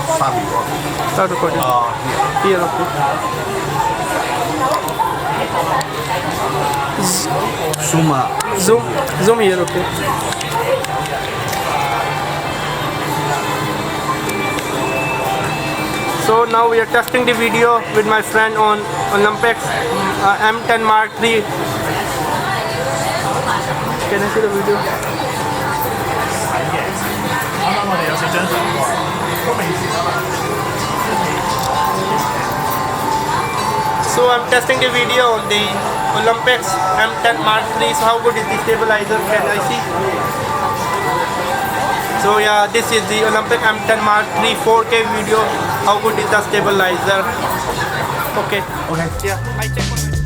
Start recording. Start recording. Here, okay. Zoom up. Zoom here, okay. So now we are testing the video with my friend on Olympus M10 Mark III. Can I see the video? So I'm testing the video on the Olympus M10 Mark III. So how good is the stabilizer? Can I see? So yeah, this is the Olympus M10 Mark III 4K video. How good is the stabilizer? Okay. Okay. Yeah, I check.